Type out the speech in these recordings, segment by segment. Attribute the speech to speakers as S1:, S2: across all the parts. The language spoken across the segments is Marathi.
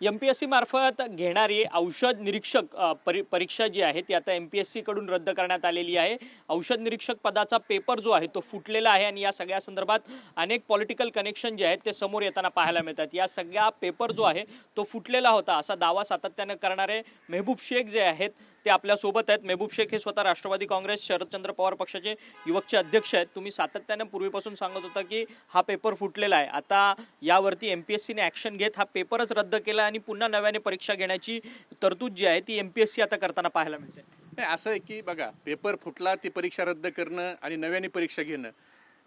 S1: एमपीएससी मार्फत घेणारी औषध निरीक्षक परीक्षा जी आहे ती आता एमपीएससी कडून रद्द करण्यात आलेली आहे। औषध निरीक्षक पदाचा पेपर जो आहे तो फुटलेला आहे आणि या सगळ्या संदर्भात अनेक पॉलिटिकल कनेक्शन जे आहेत ते समोर येताना पाहायला मिळतात। या सगळ्या पेपर जो आहे तो फुटलेला होता असा दावा सातत्याने करणारे मेहबूब शेख जे आहेत ते आपल्या सोबत आहेत। मेहबूब शेख हे स्वतः राष्ट्रवादी काँग्रेस शरदचंद्र पवार पक्षाचे युवकचे अध्यक्ष आहेत। तुम्ही सातत्याने पूर्वीपासून सांगत होता की हा पेपर फुटलेला आहे, आता यावरती एमपीएससीने ऍक्शन घेत हा पेपरच रद्द केला आणि पुन्हा नव्याने परीक्षा घेण्याची तरतूद जी आहे ती एमपीएससी आता करताना पाहायला मिळते।
S2: नाही, असं आहे की बघा, पेपर फुटला ती परीक्षा रद्द करणं आणि नव्याने परीक्षा घेणं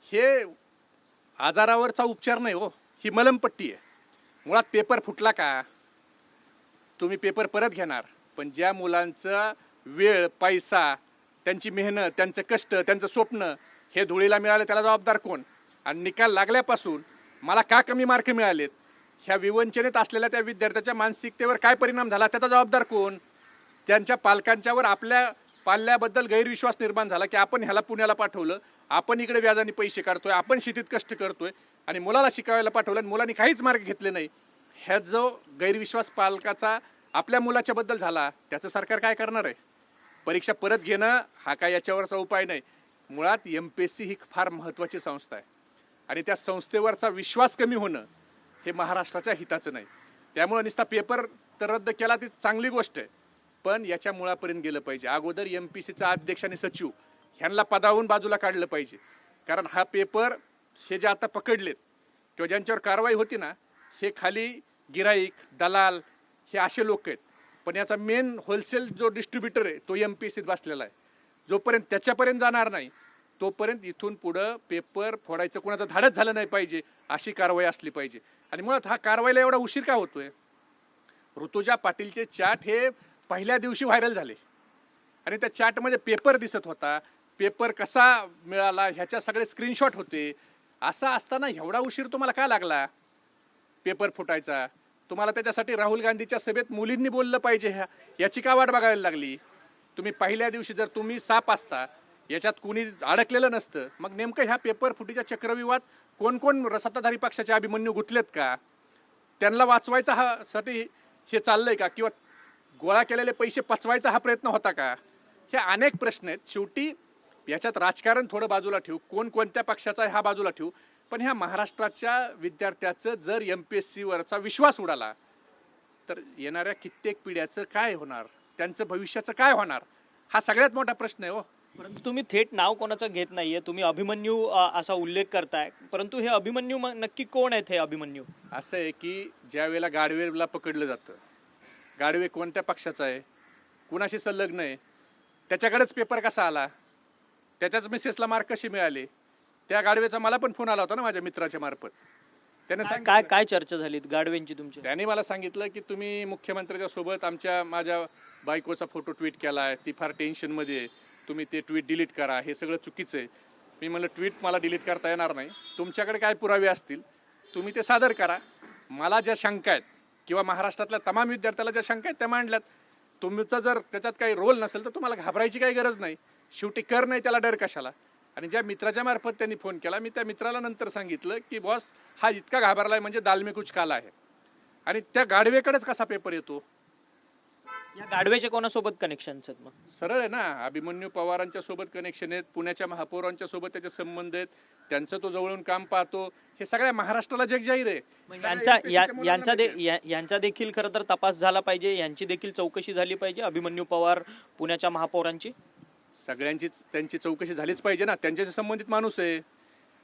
S2: हे आजारावरचा उपचार नाही हो, ही मलमपट्टी आहे। मुळात पेपर फुटला का तुम्ही पेपर परत घेणार, पण ज्या मुलांचा वेळ पैसा त्यांची मेहनत त्यांचं कष्ट त्यांचं स्वप्न हे धुळीला मिळाले त्याला जबाबदार कोण? आणि निकाल लागल्यापासून मला का कमी मार्क मिळालेत ह्या विवंचनेत असलेल्या त्या विद्यार्थ्याच्या मानसिकतेवर काय परिणाम झाला त्याचा जबाबदार कोण? त्यांच्या पालकांच्यावर आपल्या पाल्याबद्दल गैरविश्वास निर्माण झाला की आपण ह्याला पुण्याला पाठवलं, आपण इकडे व्याजाने पैसे काढतोय, आपण शेतीत कष्ट करतोय आणि मुलाला शिकायला पाठवलं आणि मुलांनी काहीच मार्क घेतले नाही। ह्या जो गैरविश्वास पालकाचा आपल्या मुलाच्या बद्दल झाला त्याचं सरकार काय करणार आहे? परीक्षा परत घेणं हा काय याच्यावरचा उपाय नाही। मुळात एमपीएससी ही फार महत्त्वाची संस्था आहे आणि त्या संस्थेवरचा विश्वास कमी होणं हे महाराष्ट्राच्या हिताचं नाही। त्यामुळे नुसता पेपर तर रद्द केला ती चांगली गोष्ट आहे, पण याच्या मुळापर्यंत गेलं पाहिजे। अगोदर एमपीएससीचा अध्यक्ष आणि सचिव ह्यांना पदावरून बाजूला काढलं पाहिजे, कारण हा पेपर हे जे आता पकडलेत किंवा ज्यांच्यावर कारवाई होती ना हे खाली गिराईक दलाल हे असे लोक आहेत, पण याचा मेन होलसेल जो डिस्ट्रीब्युटर आहे तो एमपीएससीत बसलेला आहे। जोपर्यंत त्याच्यापर्यंत जाणार नाही तोपर्यंत इथून पुढं पेपर फोडायचं कोणाचं धाडच झालं नाही पाहिजे, अशी कारवाई असली पाहिजे। आणि मुळात हा कारवाईला एवढा उशीर का होतोय? ऋतुजा पाटीलचे चॅट हे पहिल्या दिवशी व्हायरल झाले आणि त्या चॅटमध्ये पेपर दिसत होता, पेपर कसा मिळाला ह्याच्या सगळे स्क्रीनशॉट होते। असा असताना एवढा उशीर तुम्हाला का लागला पेपर फुटायचा? तुम्हाला त्याच्यासाठी राहुल गांधीच्या सभेत मुलींनी बोललं पाहिजे याची का वाट बघायला लागली? तुम्ही पहिल्या दिवशी जर तुम्ही साप असता याच्यात कुणी अडकलेलं नसतं, मग नेमकं ह्या पेपर फुटीच्या चक्रव्यूहात कोण कोण सत्ताधारी पक्षाचे अभिमन्यू गुंतलेत का? त्यांना वाचवायचा हा साठी हे चाललंय का? किंवा गोळा केलेले पैसे पचवायचा हा प्रयत्न होता का? हे अनेक प्रश्न आहेत। शेवटी याच्यात राजकारण थोडं बाजूला ठेवू, कोण कोणत्या पक्षाचा आहे हा बाजूला ठेवू, पण ह्या महाराष्ट्राच्या विद्यार्थ्याचं जर एमपीएससी वरचा विश्वास उडाला तर येणाऱ्या कित्येक पिढ्याचं काय होणार, त्यांचं भविष्याचं काय होणार, हा सगळ्यात मोठा प्रश्न आहे हो।
S1: परंतु तुम्ही थेट नाव कोणाचं घेत नाहीये, तुम्ही अभिमन्यू असा उल्लेख करताय, परंतु हे अभिमन्यू नक्की कोण आहेत? हे अभिमन्यू
S2: असं आहे की ज्या वेळेला गाडवेला पकडलं जातं, गाडवे कोणत्या पक्षाचा आहे, कुणाशी संलग्न आहे, त्याच्याकडेच पेपर कसा आला, त्याच्याच मिसेसला मार्क कशी मिळाले? त्या गाडवेचा मला पण फोन आला होता ना माझ्या मित्राच्या मार्फत। त्याने
S1: काय काय चर्चा झाली गाडवेंची तुमची?
S2: त्याने मला सांगितलं की तुम्ही मुख्यमंत्र्याच्या सोबत माझ्या बायकोचा फोटो ट्विट केलाय, ती फार टेन्शनमध्ये आहे, तुम्ही ते ट्विट डिलीट करा, हे सगळं चुकीचं आहे। मी म्हणलं ट्विट मला डिलीट करता येणार नाही, तुमच्याकडे काय पुरावे असतील तुम्ही ते सादर करा। मला ज्या शंका आहेत किंवा महाराष्ट्रातल्या तमाम विद्यार्थ्याला ज्या शंका आहेत त्या मांडल्यात। तुमचा जर त्याच्यात काही रोल नसेल तर तुम्हाला घाबरायची काही गरज नाही, शेवटी कर नाही त्याला डर कशाला? आणि ज्या मित्राच्या मार्फत त्यांनी फोन केला, मी त्या मित्राला नंतर सांगितलं की बॉस हा इतका घाबरलाय म्हणजे दाल में कुछ काला आहे, आणि त्या गाडवेकडेच कसा पेपर येतो?
S1: या गाडवेचे कोणासोबत कनेक्शन आहेत? मग
S2: सरळ आहे ना, अभिमन्यू पवारांच्या सोबत कनेक्शन आहेत, पुण्याच्या महापौरांच्या सोबत त्याचे संबंध आहेत, त्यांचं तो जवळून काम पाहतो, हे सगळ्या महाराष्ट्राला जगजाहीर आहे।
S1: यांचा देखील खरं तर तपास झाला पाहिजे, यांची देखील चौकशी झाली पाहिजे। अभिमन्यू पवार पुण्याच्या महापौरांची
S2: सगळ्यांची त्यांची चौकशी झालीच पाहिजे ना, त्यांच्याशी संबंधित माणूस आहे।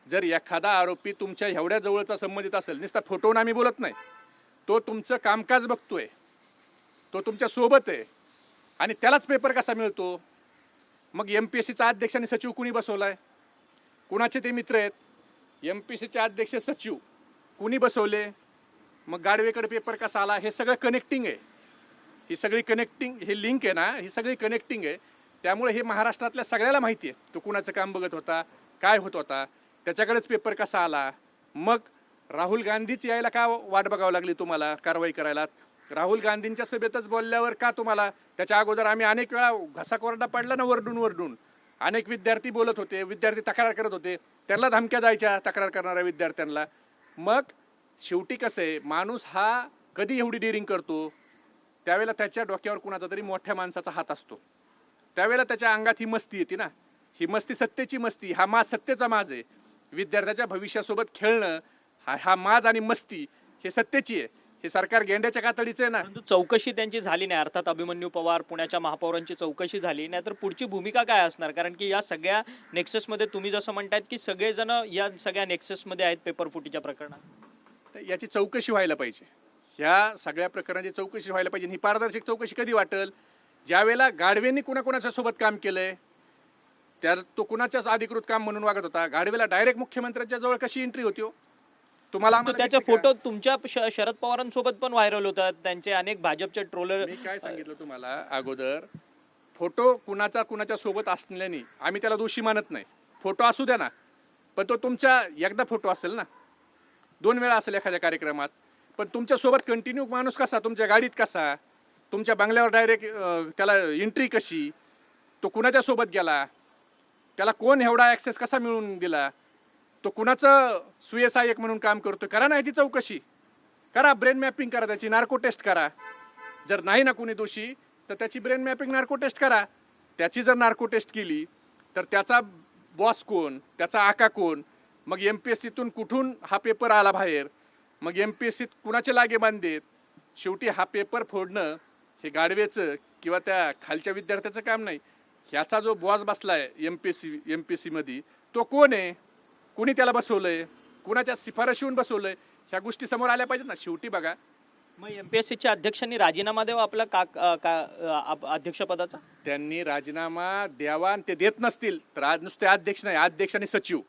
S2: जर एखादा आरोपी तुमच्या एवढ्या जवळचा संबंधित असेल, नुसता फोटोवरून आम्ही बोलत नाही, तो तुमचं कामकाज बघतोय, तो तुमच्या सोबत आहे, आणि त्यालाच पेपर कसा मिळतो? मग एमपीएससीचा अध्यक्ष आणि सचिव कुणी बसवलाय? कुणाचे ते मित्र आहेत? एमपीएससीचे अध्यक्ष सचिव कुणी बसवले? मग गाडवेकडे पेपर कसा आला? हे सगळं कनेक्टिंग आहे, ही सगळी कनेक्टिंग, हे लिंक आहे ना, ही सगळी कनेक्टिंग आहे। त्यामुळे हे महाराष्ट्रातल्या सगळ्याला माहिती आहे तो कुणाचं काम बघत होता, काय होत होता, त्याच्याकडेच पेपर कसा आला। मग राहुल गांधीच यायला का वाट बघावं लागली तुम्हाला कारवाई करायला? राहुल गांधींच्या सभेतच बोलल्यावर का तुम्हाला? त्याच्या अगोदर आम्ही अनेक वेळा घसाकोरडा पडला ना वरडून, अनेक विद्यार्थी बोलत होते, विद्यार्थी तक्रार करत होते, त्यांना धमक्या जायच्या तक्रार करणाऱ्या विद्यार्थ्यांना। मग शेवटी कसं आहे, माणूस हा कधी एवढी डेअरिंग करतो? त्यावेळेला त्याच्या डोक्यावर कुणाचा तरी मोठ्या माणसाचा हात असतो. त्यावेळेला त्याच्या अंगात ही मस्ती येते ना. ही मस्ती सत्तेची मस्ती, हा माज सत्तेचा माज आहे. विद्यार्थ्याच्या भविष्यासोबत खेळणं हा माज आणि मस्ती हे सत्तेची आहे. हे सरकार गेंड्याच्या कातडीचं आहे ना.
S1: परंतु चौकशी त्यांची झाली नाही. अर्थात अभिमन्यू पवार पुण्याच्या महापौरांची चौकशी झाली नाही, तर पुढची भूमिका काय असणार? कारण की या सगळ्या नेक्ससमध्ये तुम्ही जसं म्हणतायत की सगळेजण या सगळ्या नेक्ससमध्ये आहेत पेपर फुटीच्या प्रकरणात.
S2: तर याची चौकशी व्हायला पाहिजे. ह्या सगळ्या प्रकरणाची चौकशी व्हायला पाहिजे. ही पारदर्शक चौकशी कधी वाटेल? ज्या वेळेला गाडवेंनी कुणाकुणाच्या सोबत काम केलंय, त्या तो कुणाच्याच अधिकृत काम म्हणून वागत होता. गाडवेला डायरेक्ट मुख्यमंत्र्यांच्या जवळ कशी एंट्री होती हो? तुम्हाला
S1: परंतु त्याचे फोटो तुमच्या शरद पवारांसोबत पण व्हायरल होतात. त्यांचे अनेक भाजपचे ट्रोलर.
S2: मी काय सांगितलं तुम्हाला अगोदर, फोटो कुणाच्या सोबत असल्याने आम्ही त्याला दोषी मानत नाही. फोटो असू द्या ना, पण तो तुमच्या एकदा फोटो असेल ना, 2 वेळा असेल एखाद्या कार्यक्रमात, पण तुमच्या सोबत कंटिन्यू माणूस कसा, तुमच्या गाडीत कसा, तुमच्या बंगल्यावर डायरेक्ट त्याला एंट्री कशी, तो कुणाच्या सोबत गेला, त्याला कोण एवढा ऍक्सेस कसा मिळवून दिला, तो कुणाचं सुयसहाय्यक म्हणून काम करतोय? करा ना याची चौकशी, करा, ब्रेन मॅपिंग करा, त्याची नार्को टेस्ट करा. जर नाही ना कोणी दोषी तर त्याची ब्रेन मॅपिंग नार्को टेस्ट करा. त्याची जर नार्को टेस्ट केली तर त्याचा बॉस कोण, त्याचा आका कोण, मग एमपीएससीतून कुठून हा पेपर आला बाहेर, मग एमपीएससीत कुणाचे लागे बांधेत. शेवटी हा पेपर फोडणं हे गाडवेचं किंवा त्या खालच्या विद्यार्थ्याचं काम नाही. ह्याचा जो बॉस बसलाय एमपीएससी मध्ये, तो कोण आहे, कुणी त्याला बसवलंय, कुणाच्या शिफारशीहून बसवलंय, ह्या गोष्टी समोर आल्या पाहिजेत ना. शेवटी बघा,
S1: मग एमपीएससीच्या अध्यक्षांनी राजीनामा द्यावा आपला अध्यक्षपदाचा.
S2: त्यांनी राजीनामा द्यावा आणि ते देत नसतील तर आज नुसते अध्यक्ष नाही, अध्यक्ष आणि सचिव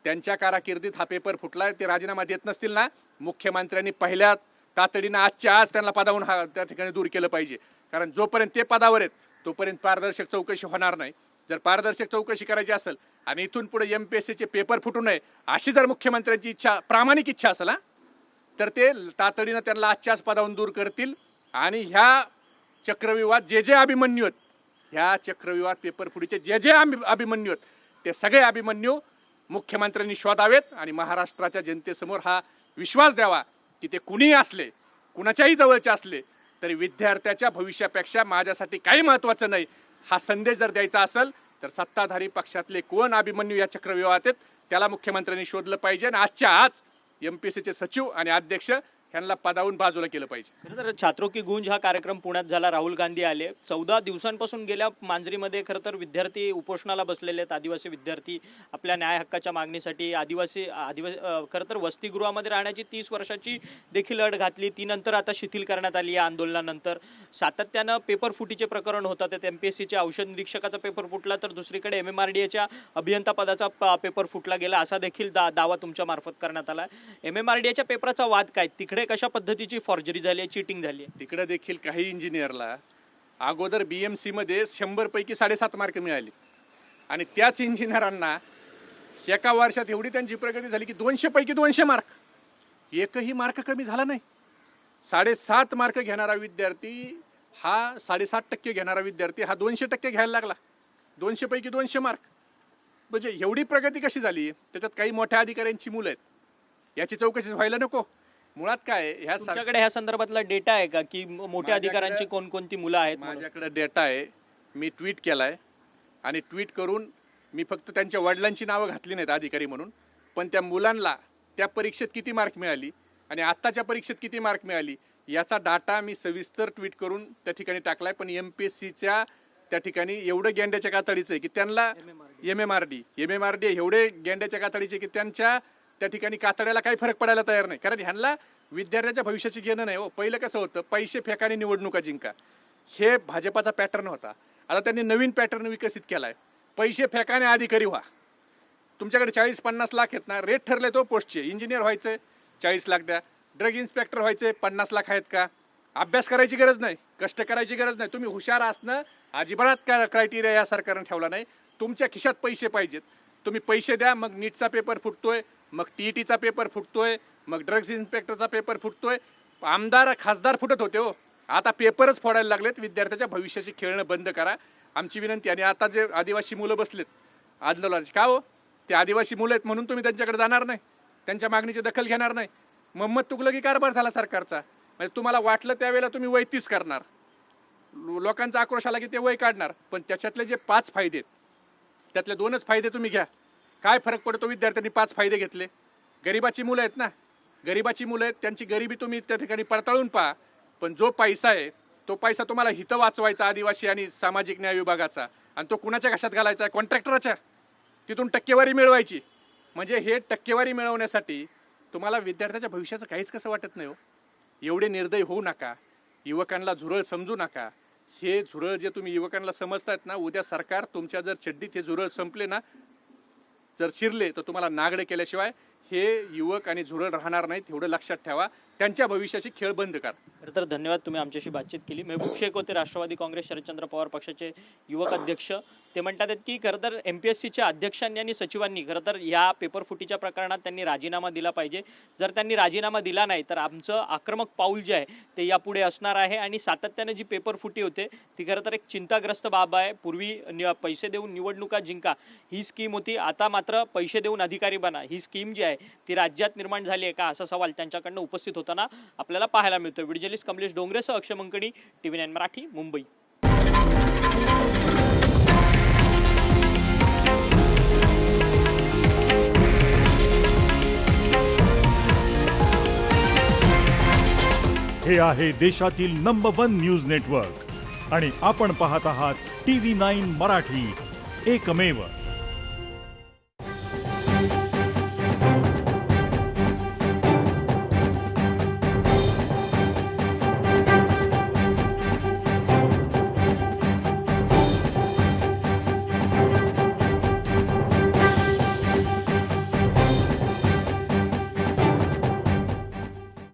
S2: त्यांच्या कारकिर्दीत हा पेपर फुटलाय, ते राजीनामा देत नसतील ना, मुख्यमंत्र्यांनी पहिल्या तातडीनं आजच्या आज त्यांना पदावरून त्या ठिकाणी दूर केलं पाहिजे. कारण जोपर्यंत ते पदावर आहेत तोपर्यंत पारदर्शक चौकशी होणार नाही. जर पारदर्शक चौकशी करायची असेल आणि इथून पुढे एमपीएससीचे पेपर फुटू नये अशी जर मुख्यमंत्र्यांची इच्छा, प्रामाणिक इच्छा असेल ना, तर ते तातडीनं त्यांना आजच्याच पदावरून दूर करतील. आणि ह्या चक्रव्यूहात जे जे अभिमन्यू आहेत, ह्या चक्रव्यूहात पेपर फुटीचे जे जे अभिमन्यू आहेत, ते सगळे अभिमन्यू मुख्यमंत्र्यांनी शोधावेत आणि महाराष्ट्राच्या जनतेसमोर हा विश्वास द्यावा की ते कुणीही असले, कुणाच्याही जवळचे असले तरी विद्यार्थ्याच्या भविष्यापेक्षा माझ्यासाठी काही महत्वाचं नाही, हा संदेश जर द्यायचा असेल तर सत्ताधारी पक्षातले कोण अभिमन्यू या चक्रव्यूहात आहेत त्याला मुख्यमंत्र्यांनी शोधलं पाहिजे आणि आजच्या आज एमपीएससीचे सचिव आणि अध्यक्ष यांना पदावरून बाजूला केलं पाहिजे.
S1: खरं तर छात्रों की गूंज हा कार्यक्रम पुण्यात झाला. राहुल गांधी आले. 14 दिवसांपासून गेल्या मांजरीमध्ये खरं तर विद्यार्थी उपोषणाला बसलेले आहेत. आदिवासी विद्यार्थी आपल्या न्याय हक्काच्या मागणीसाठी आदिवासी खरं तर वसतिगृहामध्ये राहण्याची 30 वर्षाची देखील अट घातली. ती नंतर आता शिथिल करण्यात आली या आंदोलनानंतर. सातत्यानं पेपर फुटीचे प्रकरण होतात. त्यात एमपीएससीच्या औषध निरीक्षकाचा पेपर फुटला तर दुसरीकडे एमएमआरडीएच्या अभियंता पदाचा पेपर फुटला गेला असा देखील दावा तुमच्या मार्फत करण्यात आला. एमएमआरडीएच्या पेपराचा वाद काय, तिकडे कशा पद्धतीची फॉर्जरी झाली, चीटिंग झाली?
S2: तिकडे देखील काही इंजिनियरला अगोदर बीएमसी मध्ये 100 पैकी 7.5 मार्क मिळाले आणि त्याच इंजिनियरांना एका वर्षात एवढी त्यांची प्रगती झाली की 200 पैकी 200 मार्क, एकही मार्क कमी झाला नाही. 7.5 मार्क घेणारा विद्यार्थी हा 7.5% घेणारा विद्यार्थी हा 200% घ्यायला लागला. 200 पैकी 200 मार्क म्हणजे एवढी प्रगती कशी झाली? त्याच्यात काही मोठ्या अधिकाऱ्यांची मुलं आहेत, याची चौकशी व्हायला नको. मुळात काय,
S1: तुमच्याकडे ह्या संदर्भातला डेटा आहे का की मोठ्या अधिकाऱ्यांची कोणकोणती मुलं आहेत?
S2: माझ्याकडे डेटा आहे. मी ट्विट केलाय आणि ट्विट करून मी फक्त त्यांच्या वडिलांची नावं घातली नाहीत अधिकारी म्हणून, पण त्या मुलांना त्या परीक्षेत किती मार्क मिळाली आणि आत्ताच्या परीक्षेत किती मार्क मिळाली याचा डाटा मी सविस्तर ट्विट करून त्या ठिकाणी टाकलाय. पण एमपीएससीच्या त्या ठिकाणी एवढं गेंड्याच्या कातडीचं आहे की त्यांना एमएमआरडी एवढे गेंड्याच्या कातडीचे की त्यांच्या त्या ठिकाणी कातड्याला काही फरक पडायला तयार नाही. कारण ह्यांना विद्यार्थ्याच्या भविष्याची घेणं नाही हो. पहिलं कसं होतं, पैसे फेकाने निवडणुका जिंका, हे भाजपाचा पॅटर्न होता. आता त्यांनी नवीन पॅटर्न विकसित केलाय, पैसे फेकाने अधिकारी व्हा. तुमच्याकडे 40-50 लाख आहेत ना, रेट ठरले तो पोस्टचे. इंजिनियर व्हायचे 40 लाख द्या, ड्रग इन्स्पेक्टर व्हायचे 50 लाख आहेत का? अभ्यास करायची गरज नाही, कष्ट करायची गरज नाही. तुम्ही हुशार असणं अजिबात क्रायटेरिया या सरकारने ठेवला नाही. तुमच्या खिशात पैसे पाहिजेत, तुम्ही पैसे द्या. मग नीटचा पेपर फुटतोय, मग टीईटीचा पेपर फुटतोय, मग ड्रग्ज इन्स्पेक्टरचा पेपर फुटतोय. आमदार खासदार फुटत होते हो, आता पेपरच फोडायला लागलेत. विद्यार्थ्याच्या भविष्याशी खेळणं बंद करा, आमची विनंती. आणि आता जे आदिवासी मुलं बसलेत आंदोलनाची, का हो, ते आदिवासी मुलं आहेत म्हणून तुम्ही त्यांच्याकडे जाणार नाही, त्यांच्या मागणीची दखल घेणार नाही? मोहम्मद तुगलकी कारभार झाला सरकारचा. म्हणजे तुम्हाला वाटलं त्यावेळेला तुम्ही वय 30 करणार, लोकांचा आक्रोश आला की ते वय काढणार, पण त्याच्यातले जे 5 फायदे आहेत, त्यातले 2च फायदे तुम्ही घ्या. काय फरक पडतो विद्यार्थ्यांनी 5 फायदे घेतले? गरिबाची मुलं आहेत ना, गरिबाची मुलं आहेत, त्यांची गरिबी तुम्ही त्या ठिकाणी पडताळून पहा. पण जो पैसा आहे तो पैसा तुम्हाला हित वाचवायचा आदिवासी आणि सामाजिक न्याय विभागाचा, आणि तो कुणाच्या घशात घालायचा? कॉन्ट्रॅक्टरच्या. तिथून टक्केवारी मिळवायची. म्हणजे हे टक्केवारी मिळवण्यासाठी तुम्हाला विद्यार्थ्याच्या भविष्याचं काहीच कसं वाटत नाही हो. एवढे निर्दयी होऊ नका, युवकांना झुरळ समजू नका. हे झुरळ जे तुम्ही युवकांना समजतायत ना, उद्या सरकार तुमच्या जर चड्डीत हे झुरळ संपले ना, जर शिरले तर तुम्हाला नागडे केल्याशिवाय हे युवक आणि झुरळ राहणार नाहीत. एवढं लक्षात ठेवा. त्यांच्या भविष्याची खेळ बंद करा.
S1: खरं तर धन्यवाद, तुम्ही आमच्याशी बातचीत केली. मेहबूब शेख होते राष्ट्रवादी काँग्रेस शरदचंद्र पवार पक्षाचे युवक अध्यक्ष. ते म्हणतात आहेत की खरं तर MPSCच्या अध्यक्षांनी आणि सचिवांनी खरं तर या पेपर फुटीच्या प्रकरणात त्यांनी राजीनामा दिला पाहिजे. जर त्यांनी राजीनामा दिला नाही तर आमचं आक्रमक पाऊल जे आहे ते यापुढे असणार आहे. आणि सातत्याने जी पेपर फुटी होते ती खरं तर एक चिंताग्रस्त बाब आहे. पूर्वी पैसे देऊन निवडणुका जिंका ही स्कीम होती, आता मात्र पैसे देऊन अधिकारी बना ही स्कीम जी आहे ती राज्यात निर्माण झाली आहे का, असा सवाल त्यांच्याकडनं उपस्थित होताना आपल्याला पाहायला मिळतो. व्हिडिओ जर्नलिस्ट कमलेश डोंगरेसह अक्षय मंकणी, TV9 मराठी, मुंबई.
S3: हे आहे देशातील नंबर 1 न्यूज नेटवर्क आणि आपण पाहत आहात TV9 मराठी, एकमेव.